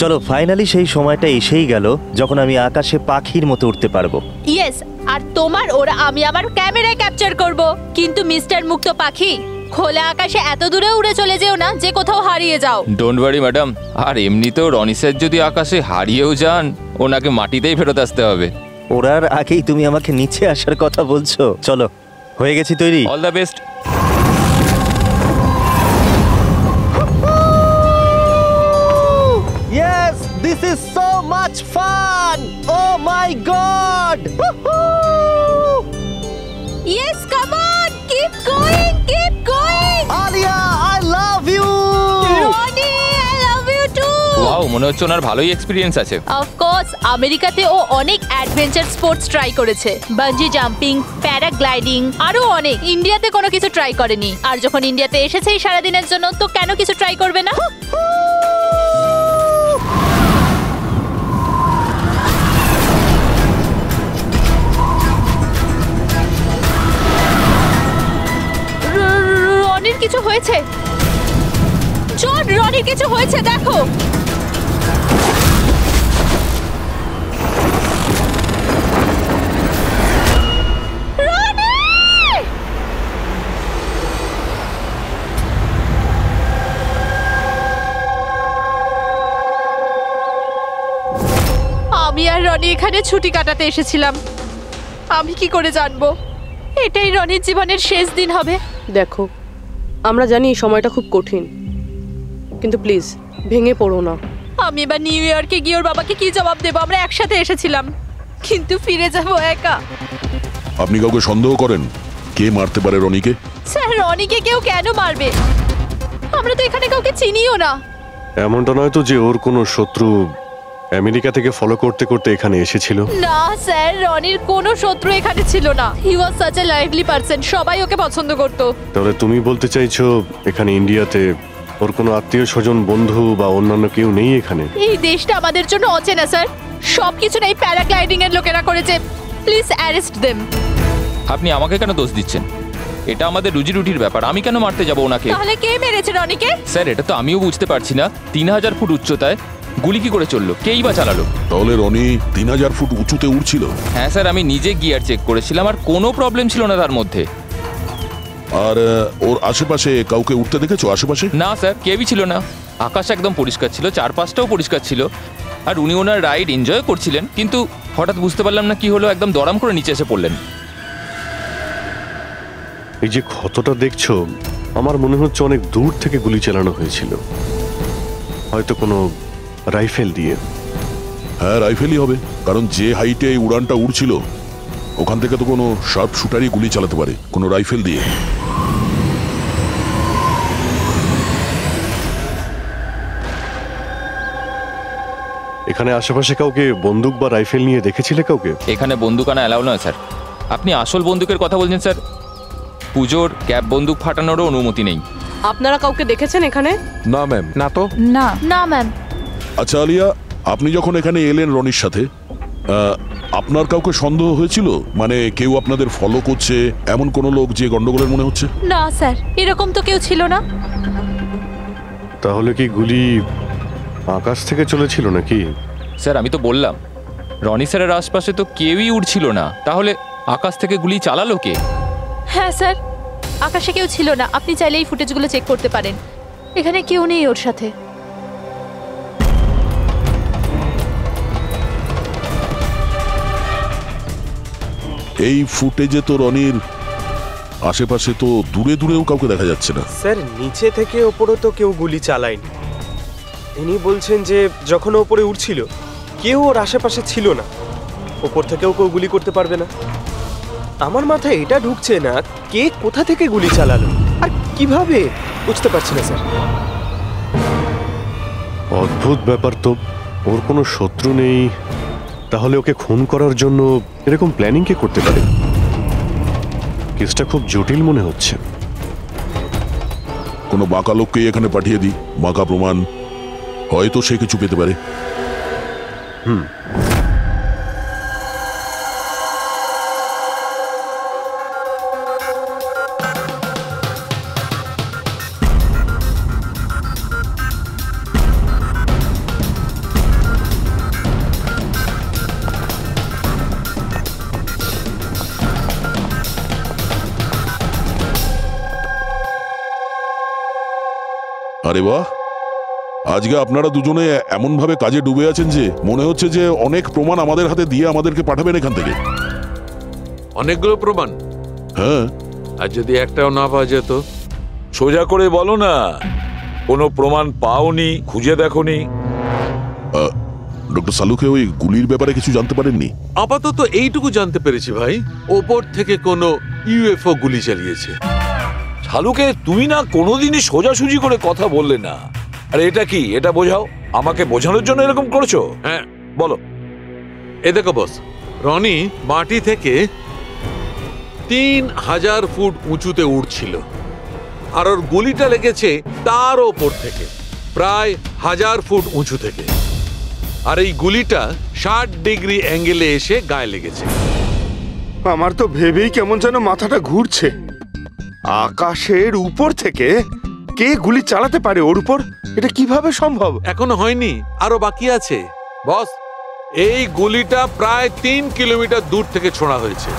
চলো ফাইনালি সেই সময়টা এসেই গেল যখন আমি আকাশে পাখির মতো উঠতে পারবো। ইয়েস, আর তোমার ওরা আমি আমার ক্যামেরায় ক্যাপচার করব। কিন্তু মিস্টার মুক্ত পাখি, খোলা আকাশে এত দূরে উড়ে চলে যেও না যে কোথাও হারিয়ে যাও। Don't worry madam. আর এমনিতেও রনি স্যার যদি আকাশে হারিয়েও যান, ওনাকে মাটিতেই ফেরত আসতে হবে। ওরার আগেই তুমি আমাকে নিচে আসার কথা বলছো। চলো, হয়ে গেছি তৈরি। All the best. Yes, this is so much fun! Oh my god! Yes, come on, keep going, keep going. Alia, I love you! Ronnie, I love you too. Wow, মনে হচ্ছে ওনার ভালোই এক্সপিরিয়েন্স আছে। অফ কোর্স, আমেরিকাতে ও অনেক adventure sports try করেছে, bungee jumping, paragliding, আরো অনেক। ইন্ডিয়াতে কোনো কিছু ট্রাই করেনি, আর যখন ইন্ডিয়াতে এসেছে এই সারাদিনের জন্য, তো কেন কিছু ট্রাই করবে না? রনির কিছু হয়েছে। জন, রনির কিছু হয়েছে, দেখো। আমি আর রনি এখানে ছুটি কাটাতে এসেছিলাম। আমি কি করে জানবো এটাই রনির জীবনের শেষ দিন হবে? দেখো, আমরা জানি এই সময়টা খুব কঠিন, কিন্তু প্লিজ ভেঙে পড়ো না। আমি এবার নিউ ইয়র্কে গিয়ে ওর বাবাকে কি জবাব দেবো? আমরা একসাথে এসেছিলাম, কিন্তু ফিরে যাবো একা। আপনি কাউকে সন্দেহ করেন কে মারতে পারে রনিকে? স্যার, রনিকে কেউ কেন মারবে? আমরা তো এখানে কাউকে চিনিও না। এমনটা নয় তো যে ওর কোনো শত্রু আমেরিকা থেকে ফলো করতে করতে এখানে এসেছিল? না স্যার, রনির কোনো শত্রু এখানে ছিল না। He was such a lively person, সবাই ওকে পছন্দ করতো। তাহলে তুমি বলতে চাইছো এখানে ইন্ডিয়াতে ওর কোনো আত্মীয় স্বজন, বন্ধু বা অন্যান্য কেউ নেই এখানে? এই দেশটা আমাদের জন্য অচেনা স্যার, সবকিছু এই প্যারাগ্লাইডিং এর লোকেরা করেছে। Please arrest them. আপনি আমাকে কেন দোষ দিচ্ছেন? এটা আমাদের রুজি রুটির ব্যাপার, আমি কেন মারতে যাব ওনাকে? তাহলে কে মেরেছে রনিকে? স্যার, এটা তো আমিও বুঝতে পারছি না। 3000 ফুট উচ্চতায় গুলি কি করে চললো? কেই বা চালালো? তাহলে রনি 3000 ফুট উঁচুতে উড়ছিল? হ্যাঁ স্যার, আমি নিজে গিয়ার চেক করেছিলাম, আর কোনো প্রবলেম ছিল না তার মধ্যে। আর ওর আশেপাশে কাউকে উঠতে দেখেছো? আশেপাশে না স্যার, কেউই ছিল না। আকাশ একদম পরিষ্কার ছিল, চারপাশটাও পরিষ্কার ছিল, আর উনি ওনার রাইড এনজয় করছিলেন। কিন্তু হঠাৎ বুঝতে পারলাম না কি হলো, একদম দড়াম করে নিচে এসে পড়লেন। এই যে ক্ষতটা দেখছো, আমার মনে হচ্ছে অনেক দূর থেকে গুলি চালানো হয়েছিল, হয়তো কোনো রাইফেল দিয়ে। হ্যাঁ, রাইফেলই হবে, কারণ যে হাইটে এই উড়ানটা উড়ছিল ওখান থেকে তো কোনো শার্প শুটারই গুলি চালাতে পারে, কোনো রাইফেল দিয়ে। এখানে আশেপাশে কাউকে বন্দুক বা রাইফেল নিয়ে দেখেছিলে কাউকে? এখানে বন্দুক আনা অ্যালাউ নয় স্যার। আপনি আসল বন্দুকের কথা বলছেন স্যার? পুজোর ক্যাপ বন্দুক ফাটানোরও অনুমতি নেই। আপনারা কাউকে দেখেছেন এখানে? না ম্যাম। না তো। না না ম্যাম। আচ্ছা আলিয়া, আপনি যখন এখানে এলেন রনির সাথে, আপনার কাউকে সন্দেহ হয়েছিল? মানে কেউ আপনাদের ফলো করছে, এমন কোনো লোক যে গন্ডগোলের মনে হচ্ছে? না স্যার, এরকম তো কেউ ছিল না। তাহলে কি গুলি আকাশ থেকে চলেছিল নাকি? স্যার, আমি তো বললাম রনি স্যারের আশপাশে তো কেউই উড়ছিল না, তাহলে আকাশ থেকে গুলি চালালো কে? হ্যাঁ স্যার, আকাশে কেউ ছিল না। আপনি চাইলে এই ফুটেজগুলো চেক করতে পারেন, এখানে কেউ নেই ওর সাথে। এই ফুটেজে তো রনির আশেপাশে তো দূরে দূরেও কাউকে দেখা যাচ্ছে না। স্যার, নিচে থেকে ওপরে তো কেউ গুলি চালায়নি। ইনি বলছেন যে যখন ওপরে উঠছিল কেউ ওর আশেপাশে ছিল না, ওপর থেকেও কেউ গুলি করতে পারবে না। আমার মাথায় এটা ঢুকছে না কে কোথা থেকে গুলি চালালো আর কিভাবে, বুঝতে পারছি না স্যার। অদ্ভুত ব্যাপার তো, ওর কোনো শত্রু নেই, তাহলে ওকে খুন করার জন্য এরকম প্ল্যানিং কে করতে পারে? কেসটা খুব জটিল মনে হচ্ছে। কোনো বাঁকা লোককেই এখানে পাঠিয়ে দিই, বাঁকা প্রমাণ, হয়তো সে কিছু পেতে পারে। আরে বাহ, আজকে আপনারা দুজনে এমন ভাবে কাজে ডুবে আছেন যে মনে হচ্ছে যে অনেক প্রমাণ আমাদের হাতে দিয়ে আমাদেরকে পাঠাবেন এখান থেকে। অনেকগুলো প্রমাণ, হ্যাঁ, আর যদি একটাও না পাওয়া যেত? সোজা করে বলো না, কোনো প্রমাণ পাওনি, খুঁজে দেখোনি? ডক্টর সালুকে ওই গুলির ব্যাপারে কিছু জানতে পারেননি? আপাতত এইটুকু জানতে পেরেছি ভাই, ওপর থেকে কোনো ইউএফও গুলি চালিয়েছে। শালুকে তুমি না কোনোদিনই সোজাসুজি করে কথা বললে না। আরে এটা কি, এটা বোঝাও, আমাকে বোঝানোর জন্য এরকম করছো? হ্যাঁ, বলো। এ দেখো বস, রনি মাটি থেকে 3000 ফুট উঁচুতে উঠছিল, আর ওর গুলিটা লেগেছে তার ওপর থেকে প্রায় 1000 ফুট উঁচু থেকে, আর এই গুলিটা 60 ডিগ্রি অ্যাঙ্গেলে এসে গায়ে লেগেছে। আমার তো ভেবেই কেমন যেন মাথাটা ঘুরছে। আকাশের উপর থেকে কে গুলি চালাতে পারে ওর উপর? এটা কিভাবে সম্ভব? এখনো হয়নি, আরো বাকি আছে বস। এই গুলিটা প্রায় 3 কিলোমিটার দূর থেকে ছোড়া হয়েছে।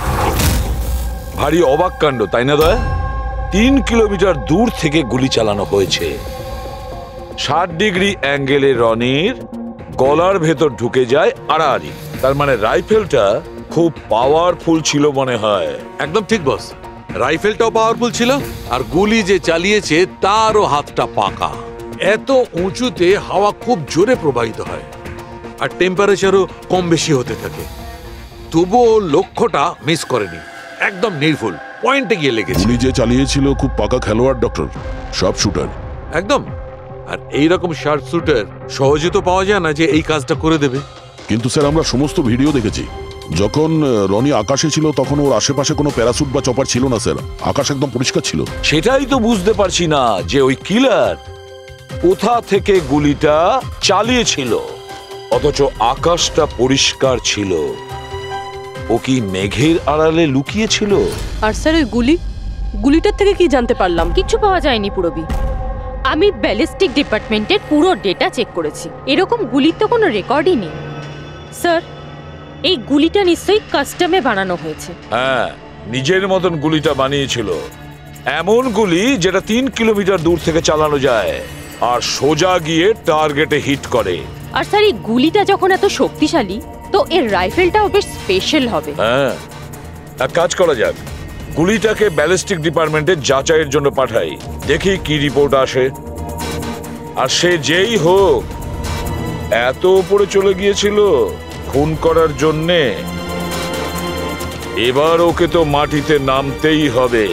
ভারী অবাক কাণ্ড, তাই না দয়া? 3 কিলোমিটার দূর থেকে গুলি চালানো হয়েছে। 60 ডিগ্রি অ্যাঙ্গেলে রনির গলার ভেতর ঢুকে যায় আড়াআড়ি। তার মানে রাইফেলটা খুব পাওয়ারফুল ছিল মনে হয়। একদম ঠিক বস, রাইফেলটাও পাওয়ারফুল ছিল, আর গুলি যে চালিয়েছে তারও হাতটা পাকা। এত উঁচুতে হাওয়া খুব জোরে প্রবাহিত হয়, আর টেম্পারেচারও কম বেশি হতে থাকে, তবুও লক্ষ্যটা মিস করেনি, একদম নির্ভুল পয়েন্টে গিয়ে লেগেছে। গুলি যে চালিয়েছিল খুব পাকা খেলোয়াড়, ডক্টর, সব শুটার। একদম। আর এইরকম শার্প শুটার সহজে তো পাওয়া যায় না যে এই কাজটা করে দেবে। কিন্তু স্যার, আমরা সমস্ত ভিডিও দেখেছি। যখন রনি আকাশে ছিল তখন ওর আশেপাশে কোনো প্যারাসুট বা চপার ছিল না স্যার, আকাশ একদম পরিষ্কার ছিল। সেটাই তো বুঝতে পারছি না যে ওই কিলার কোথা থেকে গুলিটা চালিয়েছিল, অথচ আকাশটা পরিষ্কার ছিল। ও কি মেঘের আড়ালে লুকিয়ে ছিল? আর স্যার ওই গুলিটার থেকে কি জানতে পারলাম? কিছু পাওয়া যায়নি পুরবি। আমি ব্যালিস্টিক ডিপার্টমেন্টের পুরো ডেটা চেক করেছি, এরকম গুলির তো কোনো রেকর্ডই নেই। স্যার, এই গুলিটা নিশ্চয়ই কাস্টমে বানানো হয়েছে। হ্যাঁ, নিজের মতন গুলিটা বানিয়েছিল। এমন গুলি যেটা 3 কিলোমিটার দূর থেকে চালানো যায় আর সোজা গিয়ে টার্গেটে হিট করে। আর স্যার, এই গুলিটা যখন এত শক্তিশালী, তো এর রাইফেলটাও বেশ স্পেশাল হবে। হ্যাঁ, এক কাজ করা যাক, গুলিটাকে ব্যালিস্টিক ডিপার্টমেন্টে যাচাইয়ের জন্য পাঠাই, দেখি কি রিপোর্ট আসে। আর সে যেই হোক, এত উপরে চলে গিয়েছিল খুন করার জন্যে, এবার ওকে তো মাটিতে নামতেই হবে।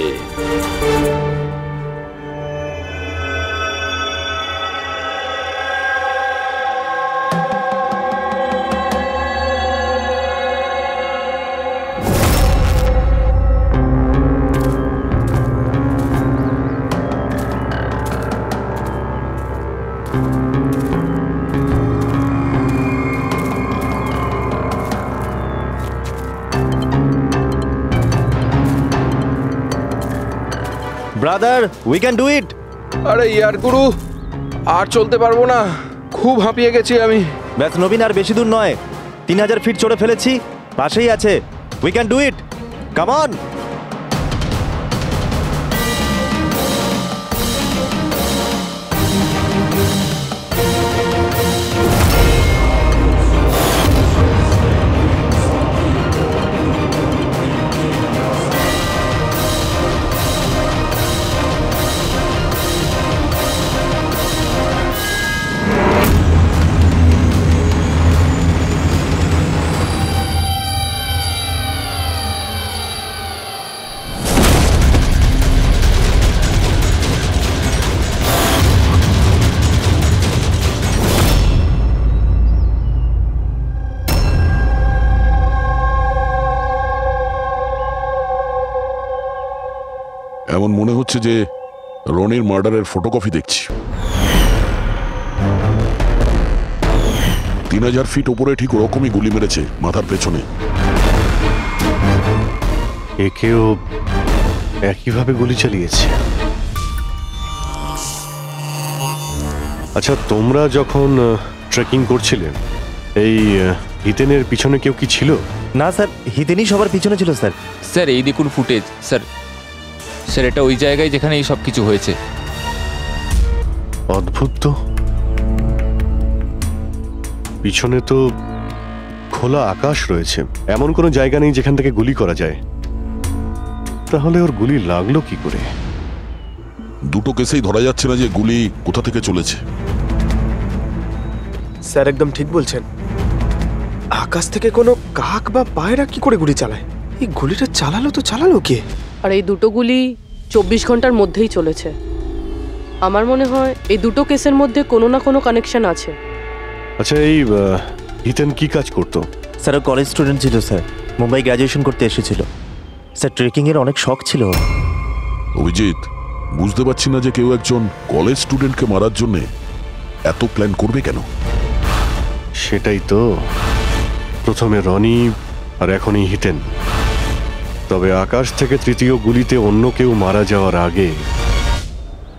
ব্রাদার, উই ক্যান ডু ইট। আরে ইয়ার গুরু, আর চলতে পারবো না, খুব হাঁপিয়ে গেছি আমি। ব্যাস নবীন, আর বেশি দূর নয়, 3000 ফিট চড়ে ফেলেছি, পাশেই আছে। We can do it, come on. এমন মনে হচ্ছে যে রনির মার্ডারের ফটোকপি দেখছি। 3000 ফিট উপরে ঠিক ওরকমই গুলি মেরেছে মাথার পেছনে। একেও একইভাবে গুলি চালিয়েছে। আচ্ছা, তোমরা যখন ট্রেকিং করছিলে, এই হিতেনের পিছনে কেউ কি ছিল? না স্যার, হিতেনই সবার পিছনে ছিল স্যার। স্যার, এই দেখুন ফুটেজ। স্যার, এটা ওই জায়গায় যেখানে এই সব কিছু হয়েছে। অদ্ভুত তো, পিছনে তো খোলা আকাশ রয়েছে, এমন কোনো জায়গা নেই যেখান থেকে গুলি করা যায়। তাহলে ওর গুলি লাগলো কি করে? দুটো কেসেই ধরা যাচ্ছে না যে গুলি কোথা থেকে চলেছে। স্যার একদম ঠিক বলছেন। আকাশ থেকে কোনো কাক বা পায়রা কি করে গুলি চালায়? এই গুলিটা চালালো কে? আর এই দুটো গুলি 24 ঘন্টার মধ্যেই চলেছে। আমার মনে হয় এই দুটো কেসের মধ্যে কোনো না কোনো কানেকশন আছে। আচ্ছা, এই হিতেন কি কাজ করতো? স্যার ও কলেজ স্টুডেন্ট ছিল স্যার, মুম্বাই গ্র্যাজুয়েশন করতে এসেছিল স্যার। ট্রেকিং এর অনেক শখ ছিল। অভিজিৎ, বুঝতে পারছি না যে কেউ একজন কলেজ স্টুডেন্টকে মারার জন্য এত প্ল্যান করবে কেন। সেটাই তো, প্রথমে রনি আর এখনই হিতেন। তবে আকাশ থেকে তৃতীয় গুলিতে অন্য কেউ মারা যাওয়ার আগে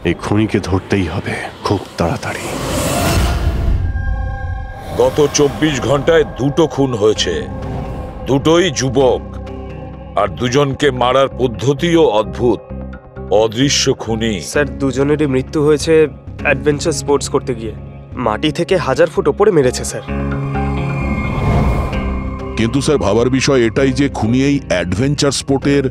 এই খুনিকে ধরতেই হবে খুব তাড়াতাড়ি। গত 24 ঘন্টায় দুটো খুন হয়েছে, দুটোই যুবক, আর দুজনকে মারার পদ্ধতিও অদ্ভুত। অদৃশ্য খুনি। স্যার দুজনেরই মৃত্যু হয়েছে অ্যাডভেঞ্চার স্পোর্টস করতে গিয়ে। মাটি থেকে 1000 ফুট ওপরে মেরেছে স্যার। কিন্তু স্যার ভাবার বিষয় এটাই যে খুনি এই অ্যাডভেঞ্চার স্পোর্টের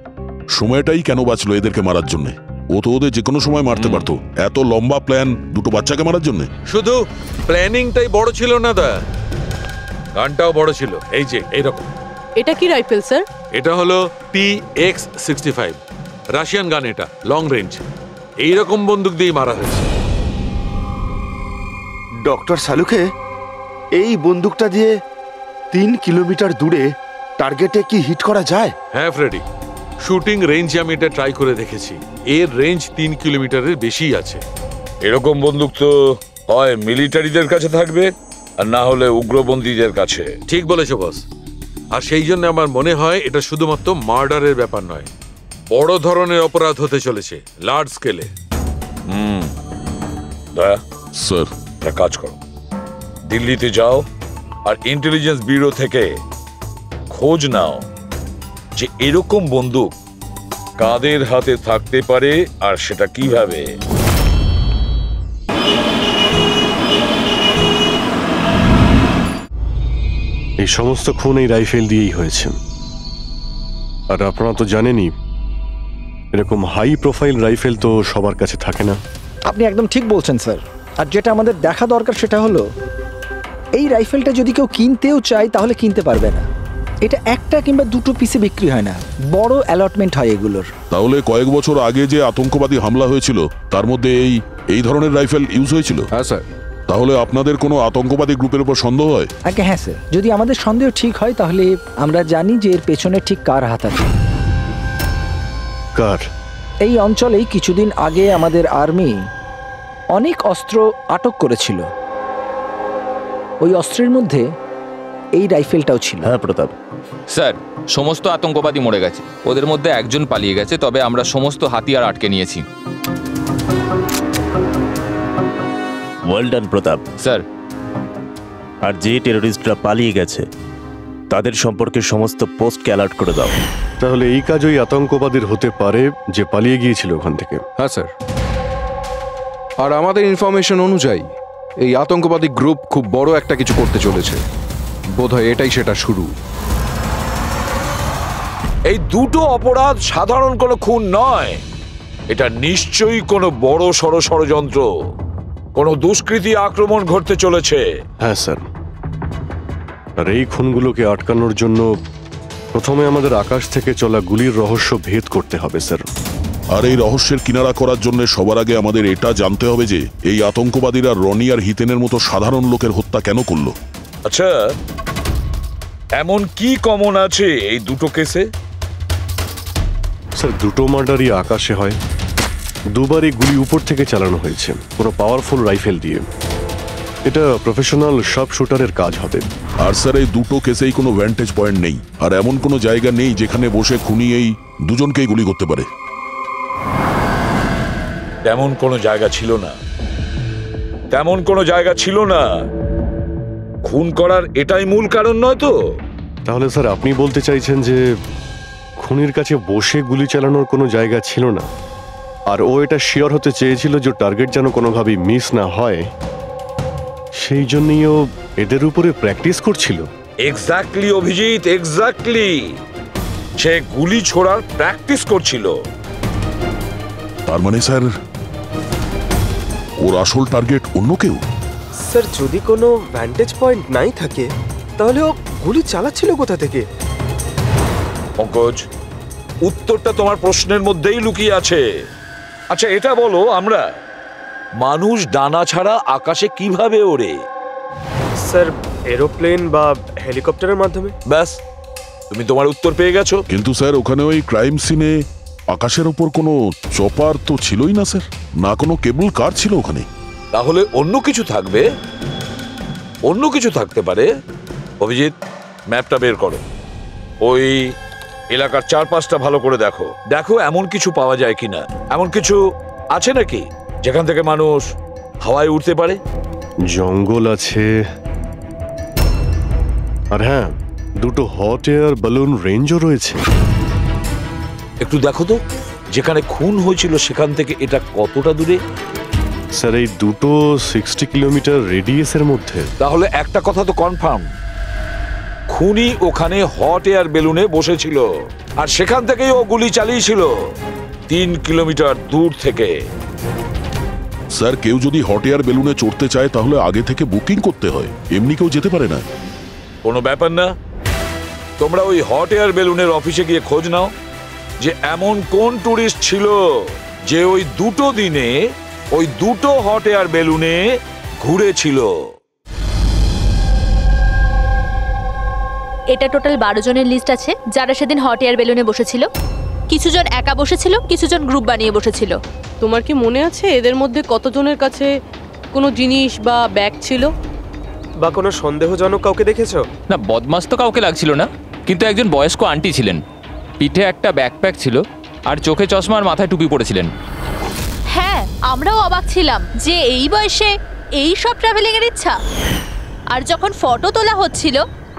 সময়টাই কেন বাঁচলো এদেরকে মারার জন্য? ও তো ওদের যে কোনো সময় মারতে পারতো। এত লম্বা প্ল্যান দুটো বাচ্চাকে মারার জন্য? শুধু প্ল্যানিংটাই বড় ছিল না দা, গানটাও বড় ছিল। এই যে এইরকম। এটা কি রাইফেল স্যার? এটা হলো PX-65 রাশিয়ান গান। এটা লং রেঞ্জ। এইরকম বন্দুক দিয়ে মারা হয়েছে। ডক্টর সালুকে, এই বন্দুকটা দিয়ে 3 কিলোমিটার দূরে টার্গেটে কি হিট করা যায়? হ্যাঁ ফ্রেডি, শুটিং রেঞ্জে আমি এটা ট্রাই করে দেখেছি। এর রেঞ্জ 3 কিলোমিটারের বেশি আছে। এরকম বন্দুক তো হয় মিলিটারিদের কাছে থাকবে, আর না হলে উগ্রপন্থীদের কাছে। ঠিক বলেছো বস। আর সেই জন্য আমার মনে হয় এটা শুধুমাত্র মার্ডারের ব্যাপার নয়, বড় ধরনের অপরাধ হতে চলেছে, লার্জ স্কেলে। দয়া স্যার, একটা কাজ করো, দিল্লিতে যাও আর ইন্টেলিজেন্স ব্যুরো থেকে খোঁজ নাও যে এরকম বন্দুক কাদের হাতে থাকতে পারে আর সেটা কিভাবে। এই সমস্ত খুন এই রাইফেল দিয়েই হয়েছে। আর আপনারা তো জানেনই, এরকম হাই প্রোফাইল রাইফেল তো সবার কাছে থাকে না। আপনি একদম ঠিক বলছেন স্যার। আর যেটা আমাদের দেখা দরকার সেটা হলো এই রাইফেলটা যদি কেউ কিনতেও চায় তাহলে কিনতে পারবে না। এটা একটা কিংবা দুটো পিসে বিক্রি হয় না, বড় অ্যালটমেন্ট হয় এগুলোর। তাহলে কয়েক বছর আগে যে আতঙ্কবাদী হামলা হয়েছিল তার মধ্যে এই ধরনের রাইফেল ইউজ হয়েছিল? হ্যাঁ স্যার। তাহলে আপনাদের কোনো আতঙ্কবাদী গ্রুপের উপর সন্দেহ হয়? আগে হ্যাঁ স্যার, যদি আমাদের সন্দেহ ঠিক হয় তাহলে আমরা জানি যে এর পেছনে ঠিক কার হাত আছে। কার? এই অঞ্চলেই কিছুদিন আগে আমাদের আর্মি অনেক অস্ত্র আটক করেছিল। ওই অস্ত্রের মধ্যে এই রাইফেলটাও ছিল। হ্যাঁ প্রতাপ স্যার, সমস্ত আতঙ্কবাদী মরে গেছে, ওদের মধ্যে একজন পালিয়ে গেছে, তবে আমরা সমস্ত হাতিয়ার আটকে নিয়েছি। ওয়েল ডান প্রতাপ স্যার। আর যে টেররিস্টরা পালিয়ে গেছে তাদের সম্পর্কে সমস্ত পোস্টকে অ্যালার্ট করে দাও। তাহলে এই কাজ ওই আতঙ্কবাদীর হতে পারে যে পালিয়ে গিয়েছিল ওখান থেকে। হ্যাঁ স্যার। আর আমাদের ইনফরমেশন অনুযায়ী এই আতঙ্কবাদী গ্রুপ খুব বড় একটা কিছু করতে চলেছে। বোধহয় এটাই সেটা শুরু। এই দুটো অপরাধ সাধারণ কোনো খুন নয়, এটা নিশ্চয়ই কোনো বড় সড় ষড়যন্ত্র, কোনো দুষ্কৃতী আক্রমণ ঘটতে চলেছে। হ্যাঁ স্যার। আর এই খুনগুলোকে আটকানোর জন্য প্রথমে আমাদের আকাশ থেকে চলা গুলির রহস্য ভেদ করতে হবে স্যার। আর এই রহস্যের কিনারা করার জন্য সবার আগে আমাদের এটা জানতে হবে যে এই আতঙ্কবাদীরা রনি আর হিতেনের মতো সাধারণ লোকের হত্যা কেন করলো। আচ্ছা, এমন কি কমন আছে এই দুটো কেসে? স্যার, দুটো মার্ডারই আকাশে হয়, দুবারই গুলি উপর থেকে চালানো হয়েছে কোনো পাওয়ারফুল রাইফেল দিয়ে। এটা প্রফেশনাল শার্প শুটারের কাজ হবে। আর স্যার, এই দুটো কেসেই কোনো ভ্যান্টেজ পয়েন্ট নেই, আর এমন কোনো জায়গা নেই যেখানে বসে খুনি এই দুজনকেই গুলি করতে পারে। তেমন কোনো জায়গা ছিল না, তেমন কোনো জায়গা ছিল না। খুন করার এটাই মূল কারণ নয় তো? তাহলে স্যার আপনি বলতে চাইছেন যে খুনির কাছে বসে গুলি চালানোর কোনো জায়গা ছিল না, আর ও এটা শিওর হতে চেয়েছিল যে টার্গেট যেন কোনোভাবেই মিস না হয়, সেই জন্যই ও এদের উপরে প্র্যাকটিস করছিল। Exactly Abhijit, exactly. সে গুলি ছোড়ার প্র্যাকটিস করছিল। তার মানে স্যার ওর আসল টার্গেট অন্য কেউ? স্যার যদি কোনো ভ্যান্টেজ পয়েন্ট নাই থাকে তাহলে ও গুলি চালাচ্ছিল কোথা থেকে? পঙ্কজ, উত্তরটা তোমার প্রশ্নের মধ্যেই লুকিয়ে আছে। আচ্ছা এটা বলো, আমরা মানুষ ডানা ছাড়া আকাশে কিভাবে ওড়ে? স্যার এরোপ্লেন বা হেলিকপ্টারের মাধ্যমে। ব্যাস, তুমি তোমার উত্তর পেয়ে গেছো। কিন্তু স্যার ওখানে ওই ক্রাইম সিনে আকাশের ওপর কোনো চপার তো ছিলই না স্যার, না কোনো কেবল কার ছিল ওখানে। তাহলে অন্য কিছু থাকবে, অন্য কিছু থাকতে পারে। অভিজিৎ, ম্যাপটা বের করো, ওই এলাকার চারপাশটা ভালো করে দেখো, দেখো এমন কিছু পাওয়া যায় কিনা। এমন কিছু আছে নাকি যেখান থেকে মানুষ হাওয়ায় উঠতে পারে? জঙ্গল আছে, আর হ্যাঁ, দুটো হট এয়ার বালুন রেঞ্জও রয়েছে। একটু দেখো তো, যেখানে খুন হয়েছিল সেখান থেকে এটা কতটা দূরে? স্যার এই দুটো 60 কিলোমিটার রেডিয়াসের মধ্যে। তাহলে একটা কথা তো কনফার্ম, খুনি ওখানে হট এয়ার বেলুনে বসেছিল আর সেখান থেকেই ও গুলি চালিয়েছিল 3 কিলোমিটার দূর থেকে। স্যার কেউ যদি হট এয়ার বেলুনে চড়তে চায় তাহলে আগে থেকে বুকিং করতে হয়, এমনি কেউ যেতে পারে না। কোনো ব্যাপার না, তোমরা ওই হট এয়ার বেলুনের অফিসে গিয়ে খোঁজ নাও যে এমন কোন টুরিস্ট ছিল যে ওই দুটো দিনে ওই দুটো হট এয়ার বেলুনে ঘুরেছিল। এটা টোটাল 12 জনের লিস্ট আছে যারা সেদিন হট এয়ার বেলুনে বসেছিল। কিছুজন একা বসেছিল, কিছুজন গ্রুপ বানিয়ে বসেছিল। তোমার কি মনে আছে এদের মধ্যে কতজনের কাছে কোনো জিনিস বা ব্যাগ ছিল? বা কোনো সন্দেহজনক কাউকে দেখেছো? না, বদমাস তো কাউকে লাগছিল না, কিন্তু একজন বয়স্ক আন্টি ছিলেন, পিঠে একটা ব্যাকপ্যাক ছিল আর চোখে চশমা আর মাথায় টুপি পরেছিলেন। হ্যাঁ, আমরাও অবাক ছিলাম যে এই বয়সে এই সব ট্রাভেলিং এর ইচ্ছা। আর যখন ফটো তোলা হচ্ছিল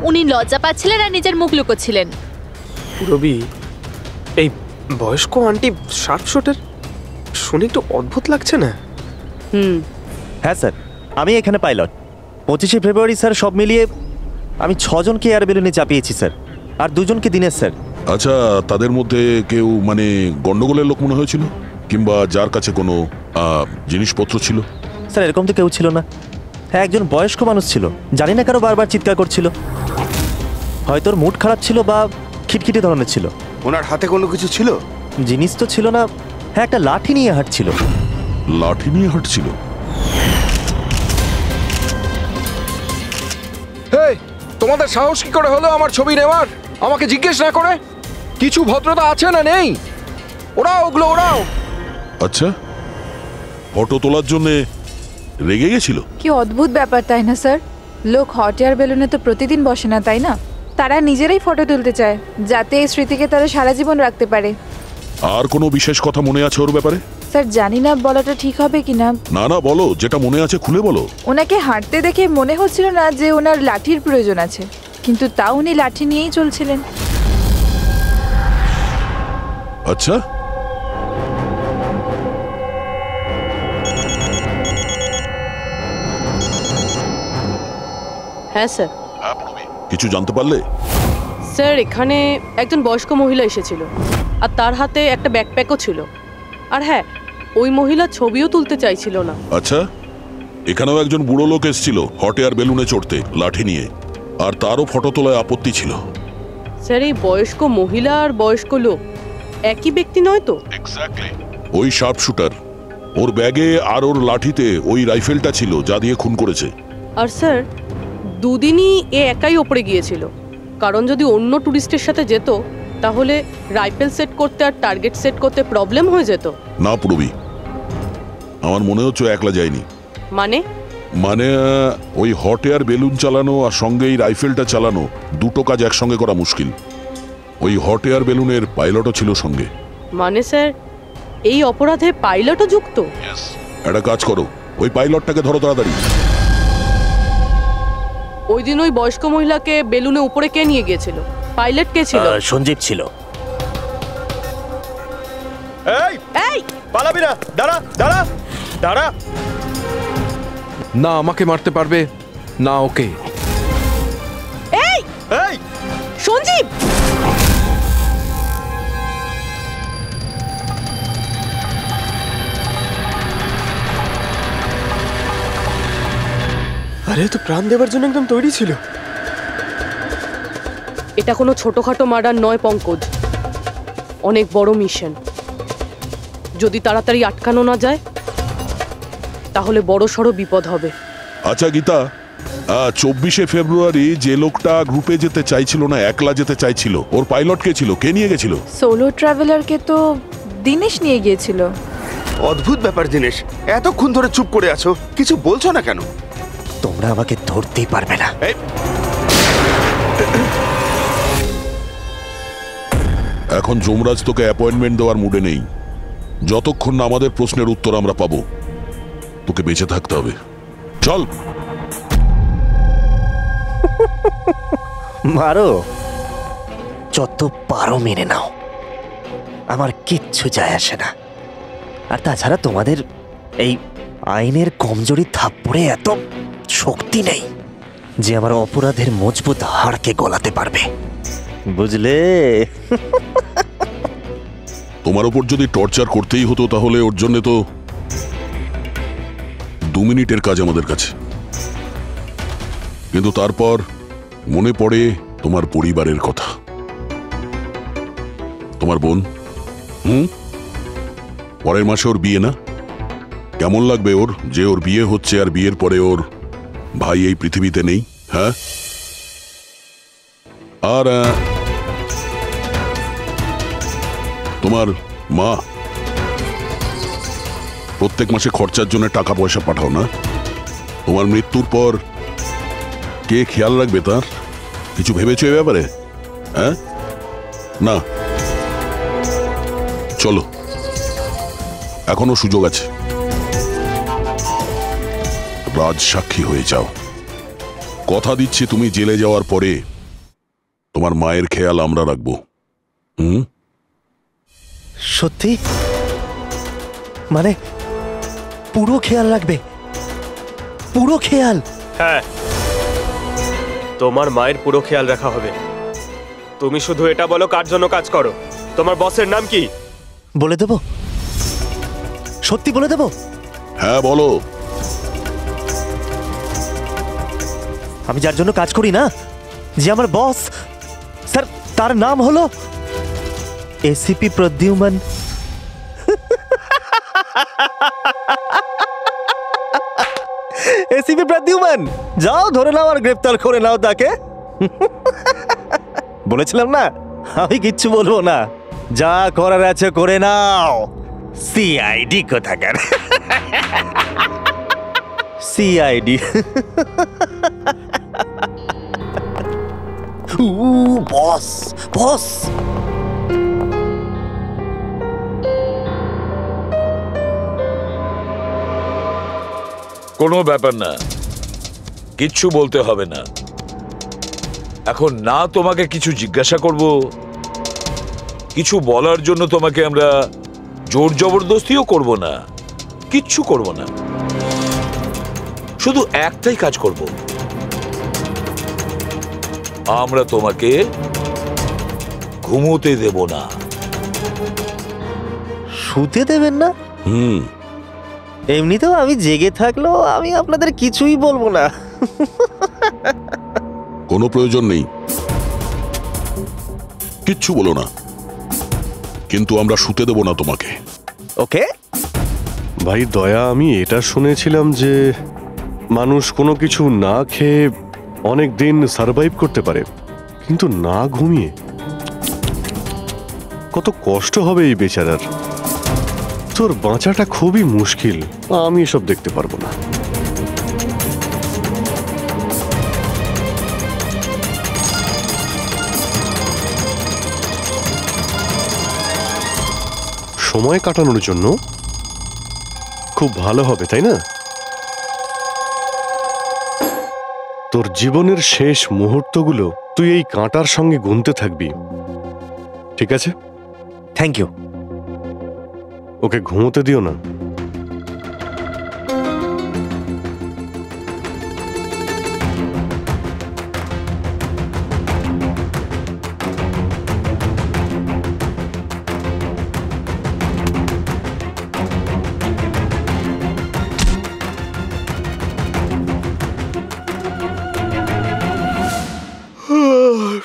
উনি লজ্জা পাচ্ছিলেন আর নিজের মুখ লুকোচ্ছিলেন। রবি, এই বয়স্ক আন্টি শার্প শুটার শুনে একটু অদ্ভুত লাগছে না? হ্যাঁ স্যার, আমি এখানে পাইলট। 25শে ফেব্রুয়ারি স্যার সব মিলিয়ে আমি 6 জনকে এয়ার বেলুনে চাপিয়েছি স্যার, আর 2 জনকে দিনের স্যার। আচ্ছা, তাদের মধ্যে কেউ মানে গন্ডগোলের লোক মনে হয়েছিল, কিংবা যার কাছে কোনো জিনিসপত্র ছিল? স্যার এরকম তো কেউ ছিল না। হ্যাঁ, একজন বয়স্ক মানুষ ছিল, জানি না কারো বারবার চিৎকার করছিল, হয়তো ওর মুড খারাপ ছিল বা খিটখিটে ধরনের ছিল। ওনার হাতে কোনো কিছু ছিল? জিনিস তো ছিল না। হ্যাঁ, একটা লাঠি নিয়ে হাঁটছিল। লাঠি নিয়ে হাঁটছিল? হেই, তোমাদের সাহস কি করে হলো আমার ছবি নেওয়ার, আমাকে জিজ্ঞেস না করে? কিছু ভদ্রতা আছে না নেই? ওরাও ওগুলো ওরাও। আচ্ছা, ফটো তোলার জন্য রেগে গেছিল? কি অদ্ভুত ব্যাপার, তাই না স্যার? লোক হট এয়ার বেলুনে তো প্রতিদিন বসে না, তাই না? তারা নিজেরাই ফটো তুলতে চায় যাতে এই স্মৃতিকে তারা সারা জীবন রাখতে পারে। আর কোনো বিশেষ কথা মনে আছে ওর ব্যাপারে? স্যার জানি না বলাটা ঠিক হবে কিনা। না না, বলো, যেটা মনে আছে খুলে বলো। ওনাকে হাঁটতে দেখে মনে হচ্ছিল না যে ওনার লাঠির প্রয়োজন আছে, কিন্তু তাও উনি লাঠি নিয়েই চলছিলেন। আচ্ছা, হ্যাঁ স্যার। কিছু জানতে পারলে? স্যার এখানে একজন বয়স্ক মহিলা এসেছিল আর তার হাতে একটা ব্যাকপ্যাকও ছিল। আর হ্যাঁ, ওই মহিলা ছবিও তুলতে চাইছিল না। আচ্ছা, এখানেও একজন বুড়ো লোক এসেছিল হট এয়ার বেলুনে চড়তে লাঠি নিয়ে, আর তারও ফটো তোলায় আপত্তি ছিল। স্যার এই বয়স্ক মহিলা আর বয়স্ক লোক একই ব্যক্তি নয় তো? ওই শার্প শুটার, ওর ব্যাগে আর ওর লাঠিতে ওই রাইফেলটা ছিল যা দিয়ে খুন করেছে। আর স্যার দুদিনই এ একাই ওপরে গিয়েছিল, কারণ যদি অন্য টুরিস্টের সাথে যেত তাহলে রাইফেল সেট করতে আর টার্গেট সেট করতে প্রবলেম হয়ে যেত। না পূরবী, আমার মনে হচ্ছে একলা যায়নি। মানে? মানে ওই হট এয়ার বেলুন চালানো আর সঙ্গে এই রাইফেলটা চালানো দুটো কাজ একসঙ্গে করা মুশকিল। ওই হট এয়ার বেলুনের পাইলটও ছিল সঙ্গে। মানে স্যার এই অপরাধে পাইলটও যুক্ত? একটা কাজ করো, ওই পাইলটটাকে ধরো তাড়াতাড়ি। ওই দিন ওই বয়স্ক মহিলাকে বেলুনে উপরে কে নিয়ে গিয়েছিল? পাইলট কে ছিল? সঞ্জীব ছিল। এই পালাবি না, দাঁড়া দাঁড়া দাঁড়া। না আমাকে মারতে পারবে না ওকে। এই এই সঞ্জীব, আরে তো প্রাণ দেওয়ার জন্য একদম তৈরি ছিল। এটা কোনো ছোটখাটো মার্ডার নয় পঙ্কজ, অনেক বড় মিশন। যদি তাড়াতাড়ি আটকানো না যায় তাহলে বড় সড়ো বিপদ হবে। আচ্ছা গীতা, 24শে ফেব্রুয়ারি যে লোকটা গ্রুপে যেতে চাইছিল না, একলা যেতে চাইছিল, ওর পাইলট কে ছিল? কে নিয়ে গেছিল? সোলো ট্রাভেলারকে তো দিনেশ নিয়ে গিয়েছিল। অদ্ভুত ব্যাপার দিনেশ, এতক্ষণ ধরে চুপ করে আছো, কিছু বলছো না কেন? তোমরা আমাকে ধরতেই পারবে না। এখন যমরাজ তোকে অ্যাপয়েন্টমেন্ট দেওয়ার মুডে নেই। যতক্ষণ না আমাদের প্রশ্নের উত্তর আমরা পাবো, তোকে বেঁচে থাকতে হবে। চল। মারো, যত পারো মেনে নাও, আমার কিচ্ছু যায় আসে না। আর তাছাড়া তোমাদের এই আইনের কমজোরি থাপ্পড়ে এত শক্তি নেই যে আমার অপরাধের মজবুত হাড়কে গলাতে পারবে, বুঝলে? তোমার উপর যদি টর্চার করতেই হতো তাহলে ওর জন্য তো 2 মিনিটের কাজ আমাদের কাছে। কিন্তু তারপর মনে পড়ে তোমার পরিবারের কথা, তোমার বোন। পরের মাসে ওর বিয়ে না? কেমন লাগবে ওর যে ওর বিয়ে হচ্ছে আর বিয়ের পরে ওর ভাই এই পৃথিবীতে নেই? হ্যাঁ, আর তোমার মা প্রত্যেক মাসে খরচার জন্য টাকা পয়সা পাঠাও না? তোমার মৃত্যুর পর কে খেয়াল রাখবে তার? কিছু ভেবেছো এ ব্যাপারে? হ্যাঁ, না। চলো, এখনো সুযোগ আছে, রাজ সাক্ষী হয়ে যাও। কথা দিচ্ছি তুমি জেলে যাওয়ার পরে তোমার মায়ের খেয়াল আমরা রাখবো। সত্যি? মানে পুরো খেয়াল রাখবে? পুরো খেয়াল? হ্যাঁ, তোমার মায়ের পুরো খেয়াল রাখা হবে। তুমি শুধু এটা বলো কার জন্য কাজ করো, তোমার বসের নাম কি? বলে দেবো? সত্যি বলে দেবো? হ্যাঁ বলো। আমি যার জন্য কাজ করি না, যে আমার বস স্যার, তার নাম হলো এসিপি প্রদ্যুম্ন। এসিপি প্রদ্যুম্ন, যাও ধরে নাও আর গ্রেফতার করে নাও তাকে। বলেছিলাম না আমি কিচ্ছু বলবো না, যা করার আছে করে নাও। সিআইডি কোথাকার। সিআইডি। বস বস। কোনো ব্যাপার না, কিচ্ছু বলতে হবে না। এখন না তোমাকে কিছু জিজ্ঞাসা করব, কিছু বলার জন্য তোমাকে আমরা জোর জবরদস্তিও করব না, কিচ্ছু করব না। শুধু একটাই কাজ করব, আমরা তোমাকে ঘুমোতে দেব না। শুতে দেবেন না? এমনিতেও আমি জেগে থাকলেও আমি আপনাদের কিছুই বলবো না। কোনো প্রয়োজন নেই, কিচ্ছু বলো না, কিন্তু আমরা শুতে দেব না তোমাকে। ওকে ভাই দয়া, আমি এটা শুনেছিলাম যে মানুষ কোনো কিছু না খেয়ে অনেক দিন সার্ভাইভ করতে পারে, কিন্তু না ঘুমিয়ে কত কষ্ট হবে এই বেচারার। তোর বাঁচাটা খুবই মুশকিল, আমি এসব দেখতে পারবো না। সময় কাটানোর জন্য খুব ভালো হবে, তাই না? তোর জীবনের শেষ মুহূর্তগুলো তুই এই কাঁটার সঙ্গে গুনতে থাকবি, ঠিক আছে? Thank you. ওকে ঘুমোতে দিও না।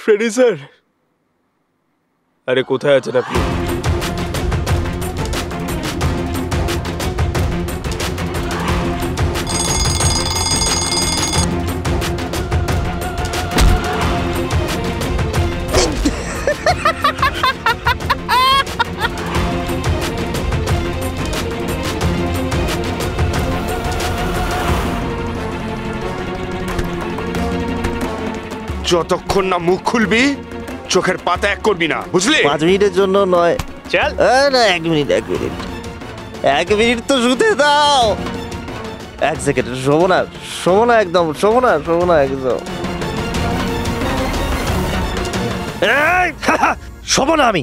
ফ্রেডি স্যার, আরে কোথায় আছেন আপনি? যতক্ষণ না মুখ খুলবি চোখের পাতা এক করবি না, বুঝলি? 5 মিনিটের জন্য নয়। চল না, 1 মিনিট 1 মিনিট তো শুতে দাও। 1 সেকেন্ড, শোবো না একদম, শোবো না একদম। শোবো না আমি।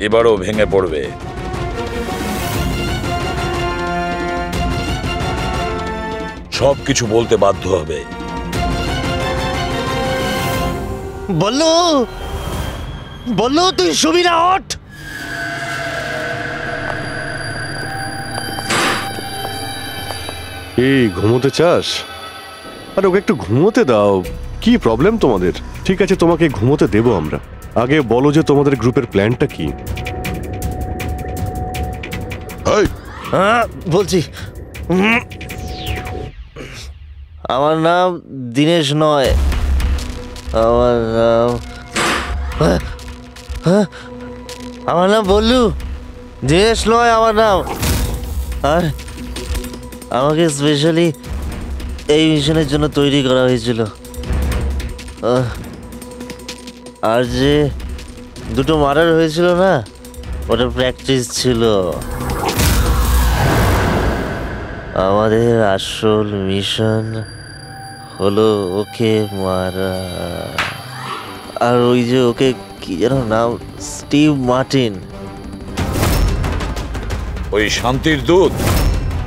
এবারও ভেঙে পড়বে। সবকিছু বলতে বাধ্য হবে। বললো তুই শুবি না, ওঠ। এই ঘুমোতে চাস? আরে ওকে একটু ঘুমোতে দাও। কি প্রবলেম তোমাদের? ঠিক আছে, তোমাকে ঘুমোতে দেবো আমরা। আগে বলো যে তোমাদের গ্রুপের প্ল্যানটা কি? বলছি, আমার নাম দীনেশ নয়, আমার নাম বল্লু। দীনেশ নয় আমার নাম। আর আমাকে স্পেশালি এই মিশনের জন্য তৈরি করা হয়েছিল। আর যে 2টো মার্ডার হয়েছিল না, ওটা প্র্যাকটিস ছিল। আমাদের আসল মিশন হলো ওকে মারা। আর ওই যে ওকে কি যেন নাম, স্টিভ মার্টিন। ওই শান্তির দূত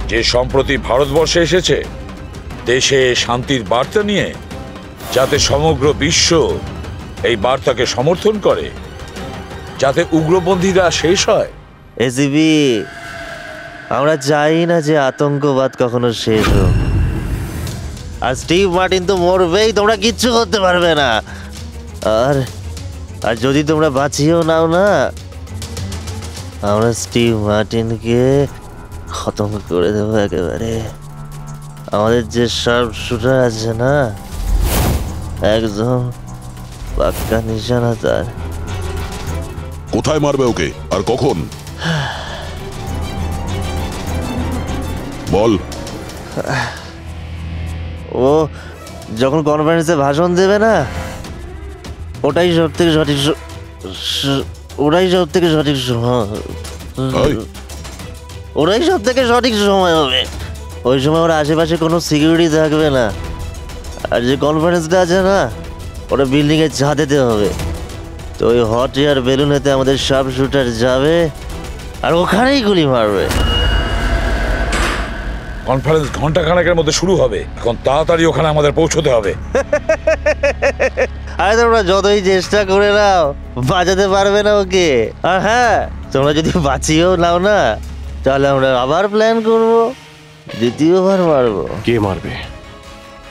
যে সম্প্রতি ভারতবর্ষে এসেছে দেশে শান্তির বার্তা নিয়ে, যাতে সমগ্র বিশ্ব এই বার্তাকে সমর্থন করে, যাতে উগ্রপন্থীরা শেষ হয়। এসিবি, আমরা চাই না যে আতঙ্কবাদ কখনো শেষ হোক। আর স্টিভ মার্টিন তো মরবেই, তোমরা কিচ্ছু করতে পারবে না। আর যদি তোমরা বাঁচিয়েও নাও না, আমরা স্টিভ মার্টিনকে খতম করে দেবো একেবারে। আমাদের যে শার্প শুটার আছে না, একদম পাক্কা নিশানা তার। কোথায় মারবে ওকে আর কখন? বল। ও যখন কনফারেন্সে ভাষণ দেবে না, ওটাই সব থেকে সঠিক সময় হবে। ওই সময় ওর আশেপাশে কোনো সিকিউরিটি থাকবে না। আর যে কনফারেন্সটা আছে না, ওটা বিল্ডিং এর ছাদেতে হবে। তো ওই হট এয়ার বেলুনেতে আমাদের শার্প শুটার যাবে আর ওখানেই গুলি মারবে। কনফারেন্স ঘন্টাখানেকের মধ্যে শুরু হবে। এখন তাড়াতাড়ি ওখানে আমাদের পৌঁছতে হবে। আরে তোমরা যতই চেষ্টা করে নাও, বাঁচাতে পারবে না ওকে। আর হ্যাঁ, তোমরা যদি বাঁচিয়েও নাও না, তাহলে আমরা আবার প্ল্যান করব, দ্বিতীয়বার মারবো। কে মারবে?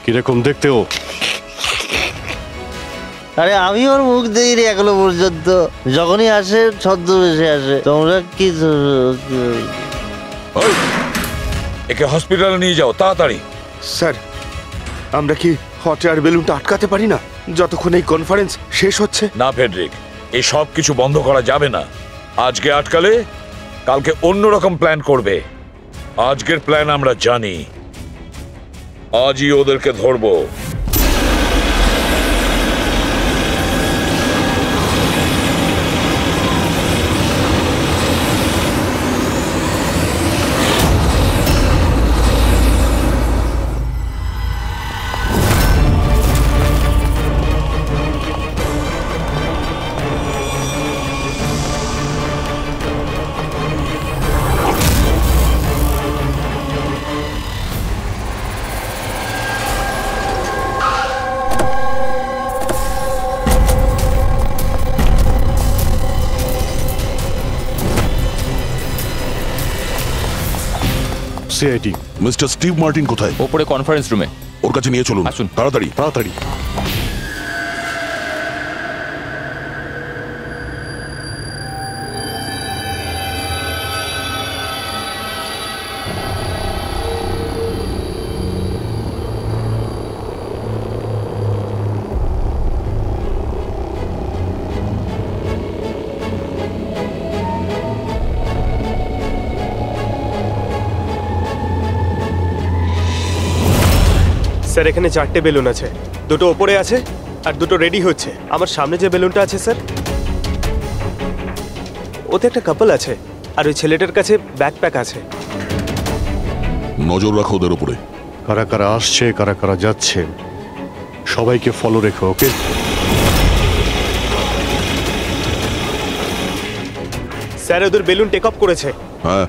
কিরকম দেখতে ও? আরে আমি ওর মুখ দেইনি এখনো পর্যন্ত। যখনই আসে ছদ্মবেশে আসে। তোমরা কি একে হসপিটালে নিয়ে যাও তাড়াতাড়ি। স্যার, আমরা কি হট এয়ার বেলুনটা আটকাতে পারি না যতক্ষণ এই কনফারেন্স শেষ হচ্ছে? না ফেডরিক, এই সব কিছু বন্ধ করা যাবে না। আজকে আটকালে কালকে অন্যরকম প্ল্যান করবে। আজকের প্ল্যান আমরা জানি, আজই ওদেরকে ধরবো। সিআইডি। মিস্টার স্টিভ মার্টিন কোথায়? ওপরে কনফারেন্স রুমে। ওর কাছে নিয়ে চলুন। আসুন। তাড়াতাড়ি তাড়াতাড়ি। স্যার এখানে 4টে বেলুন আছে, দুটো ওপরে আছে আর দুটো রেডি হচ্ছে। আমার সামনে যে বেলুনটা আছে স্যার, ওতে একটা কাপল আছে আর ওই ছেলেটার কাছে ব্যাকপ্যাক আছে। নজর রাখো ওদের উপরে। কারা কারা আসছে, কারা কারা যাচ্ছে, সবাইকে ফলো রেখো, ওকে? স্যার ওদের বেলুন টেক অফ করেছে। হ্যাঁ,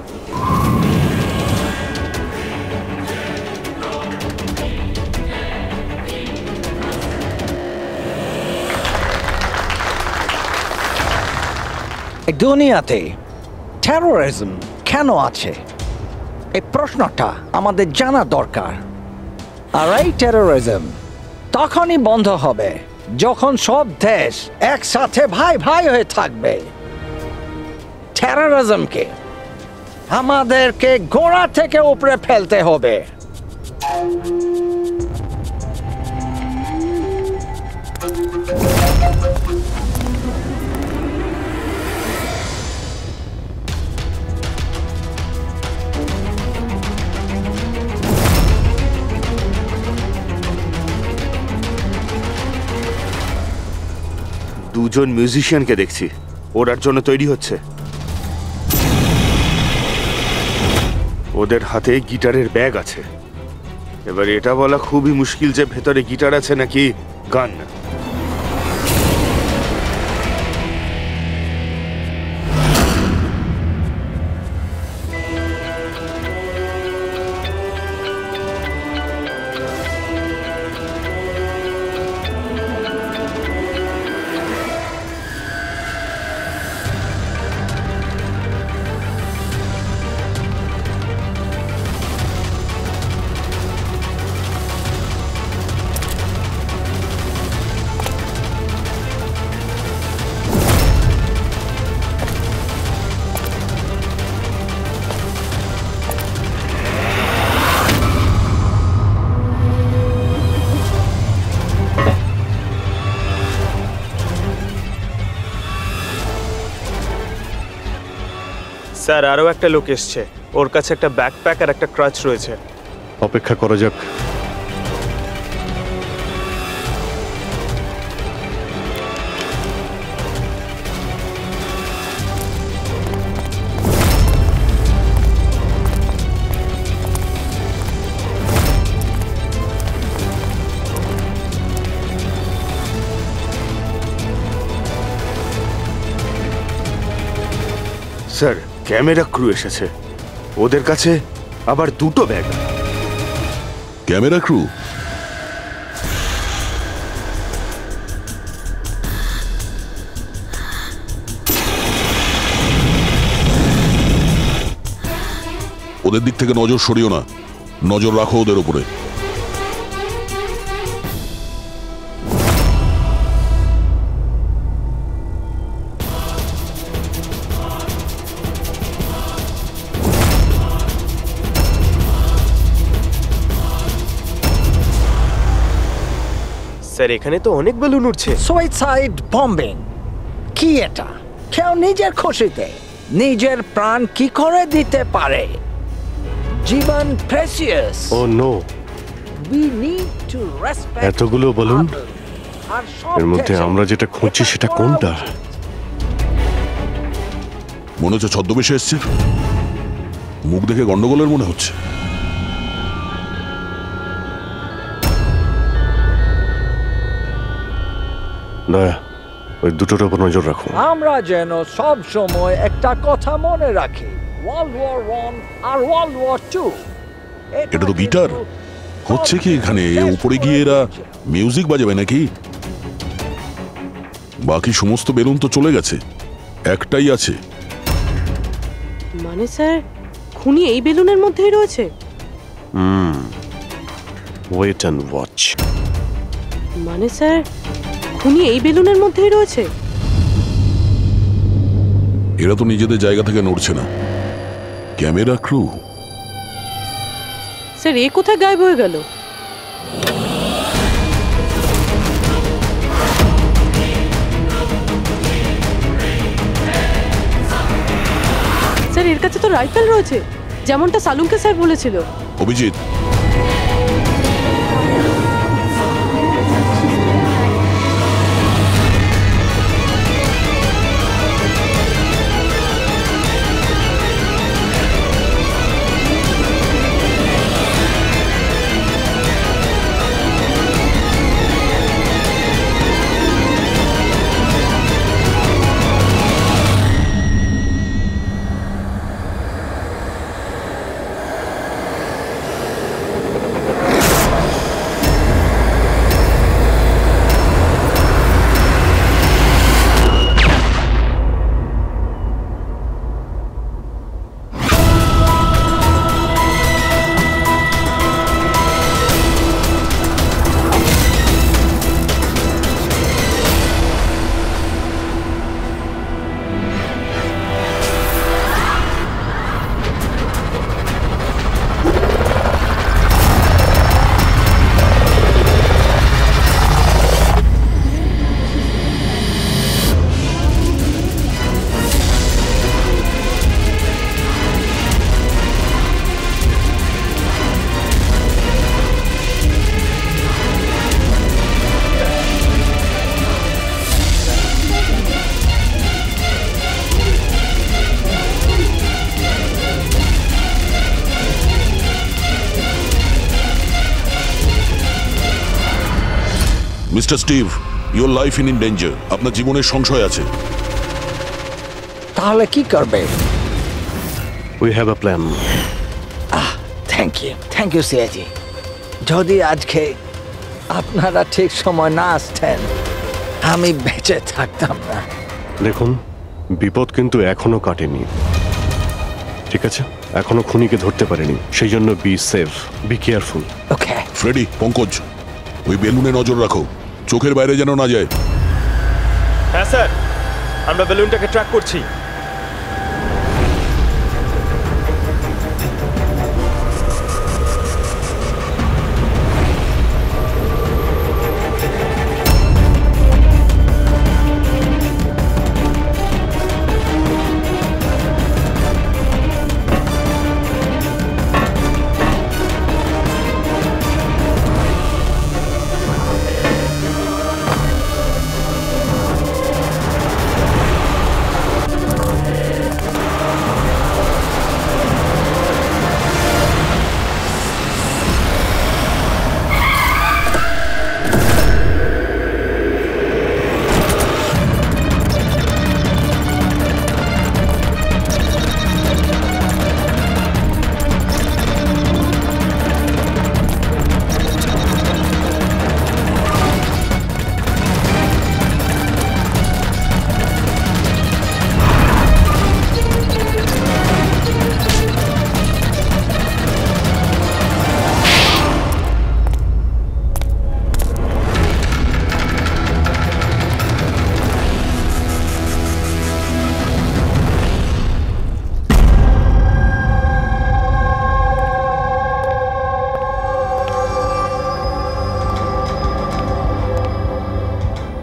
দুনিয়াতে টেরোরিজম কেন আছে, এই প্রশ্নটা আমাদের জানা দরকার। আর এই টেরোরিজম তখনই বন্ধ হবে যখন সব দেশ একসাথে ভাই ভাই হয়ে থাকবে। টেরোরিজমকে আমাদেরকে গোড়া থেকে উপরে ফেলতে হবে। দুজন মিউজিশিয়ানকে দেখছি, ওরার জন্য তৈরি হচ্ছে। ওদের হাতে গিটারের ব্যাগ আছে। এবার এটা বলা খুবই মুশকিল যে ভেতরে গিটার আছে নাকি গান। স্যার আরও একটা লোক এসছে, ওর কাছে একটা ব্যাকপ্যাক আর একটা ক্রাচ রয়েছে। অপেক্ষা করা যাক। স্যার ক্যামেরা ক্রু এসেছে, ওদের কাছে আবার দুটো ব্যাগ। Camera crew? ওদের দিক থেকে নজর সরিও না, নজর রাখো ওদের উপরে। স্যার এখানে তো অনেক বেলুন উঠছে। সুইসাইড বম্বিং কি এটা? কেউ নিজের খুশিতে নিজের প্রাণ কি করে দিতে পারে? জীবন precious. Oh no, we need to respect. এতগুলো বলুন, এর মধ্যে আমরা যেটা খুঁজছি সেটা কোনটা? মনে হচ্ছে ছদ্মবেশে এসছে, মুখ দেখে গন্ডগোলের মনে হচ্ছে। দয়া, ওই দুটোর উপর নজর রাখো। আমরা যেন সব সময় একটা কথা মনে রাখি, ওয়ার্ল্ড ওয়ার 1 আর ওয়ার্ল্ড ওয়ার 2। এটা তো গিটার। হচ্ছে কি এখানে? উপরে গিয়ে এরা মিউজিক বাজাবে নাকি? বাকি সমস্ত বেলুন তো চলে গেছে, একটাই আছে। মানে স্যার খুনি এই বেলুনের মধ্যেই রয়েছে? Wait and watch. মানে স্যার, খুনি এই বেলুনের মধ্যেই রয়েছে? এরা তো নিজেদের জায়গা থেকে নড়ছে না। Camera crew. স্যার, এ কোথায় গায়েব হয়ে গেল? স্যার, এর কাছে তো রাইফেল রয়েছে, যেমনটা সালুমকে স্যার বলেছিল। Abhijit, mister Steve, your life in danger. আপনার জীবনের সংশয় আছে। তাহলে কি করবে? We have a plan. Thank you সিয়াজি। যদি আজকে আপনারা ঠিক সময় না আসতেন, আমি বেঁচে থাকতাম না। দেখুন, বিপদ কিন্তু এখনো কাটেনি, ঠিক আছে? এখনো খুনিকে ধরতে পারেনি, সেই জন্য be safe, be careful. Okay Freddie, Pankaj, ওই বেলুনে নজর রাখো, চোখের বাইরে যেন না যায়। হ্যাঁ স্যার, আমরা বেলুনটাকে ট্র্যাক করছি।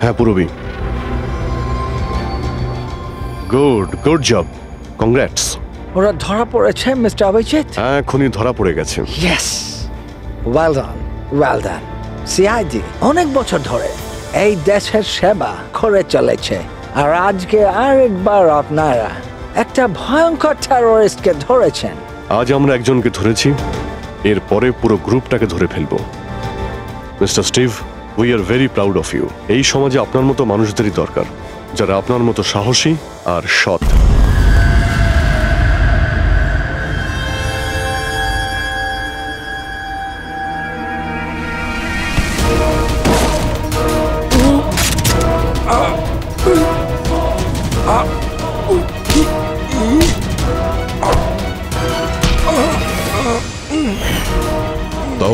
হ্যাঁ পুরবি, গুড জব, কংগ্রাটস। ওরা ধরা পড়েছে মিস্টার অভিজিৎ? হ্যাঁ, খুনি ধরা পড়ে গেছে। Yes, well done. সিআইডি অনেক বছর ধরে এই দেশের সেবা করে চলেছে, আর আজকে আরেকবার আপনারা একটা ভয়ঙ্কর টেররিস্টকে ধরেছেন। আজ আমরা একজনকে ধরেছি, এরপরে পুরো গ্রুপটাকে ধরে ফেলবো। Mister Steve, we are very proud of you. এই সমাজে আপনার মতো মানুষদেরই দরকার, যারা আপনার মতো সাহসী আর সৎ।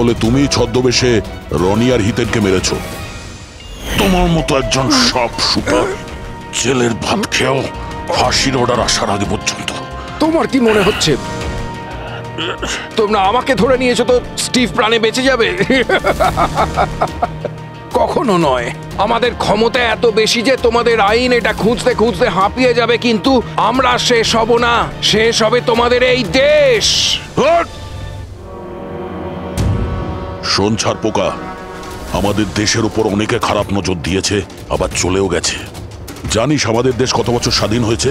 তাহলে তুমি ছদ্মবেশে রনি আর হিতেনকে মেরেছ। তোমার মতো একজন সাপ শুটার জেলের ভাত খেয়েও ফাঁসির অর্ডার আসার আগে পর্যন্ত। তোমার কি মনে হচ্ছে তোমরা আমাকে ধরে নিয়েছো তো স্টিভ প্রাণে বেঁচে যাবে? কখনো নয়। আমাদের ক্ষমতা এত বেশি যে তোমাদের আইন এটা খুঁজতে খুঁজতে হাঁপিয়ে যাবে, কিন্তু আমরা শেষ হব না। শেষ হবে তোমাদের এই দেশ। শোন ছারপোকা, আমাদের দেশের উপর অনেকে খারাপ নজর দিয়েছে, আবার চলেও গেছে। জানিস আমাদের দেশ কত বছর স্বাধীন হয়েছে?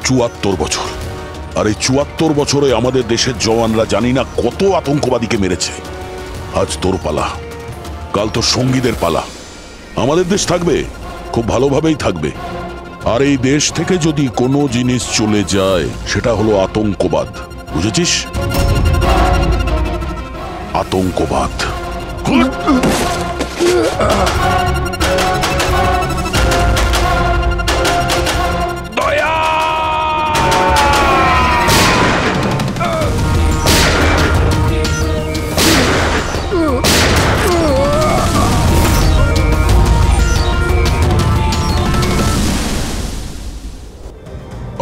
৭৪ বছর। আর এই ৭৪ বছরে আমাদের দেশের জওয়ানরা জানি না কত আতঙ্কবাদীকে মেরেছে। আজ তোর পালা, কাল তোর সঙ্গীদের পালা। আমাদের দেশ থাকবে, খুব ভালোভাবেই থাকবে। আর এই দেশ থেকে যদি কোনো জিনিস চলে যায় সেটা হলো আতঙ্কবাদ, বুঝেছিস? আতঙ্কবাদ।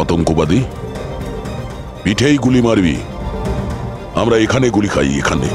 আতঙ্কবাদী পিঠেই গুলি মারবি, আমরা এখানে গুলি খাই, এখানে।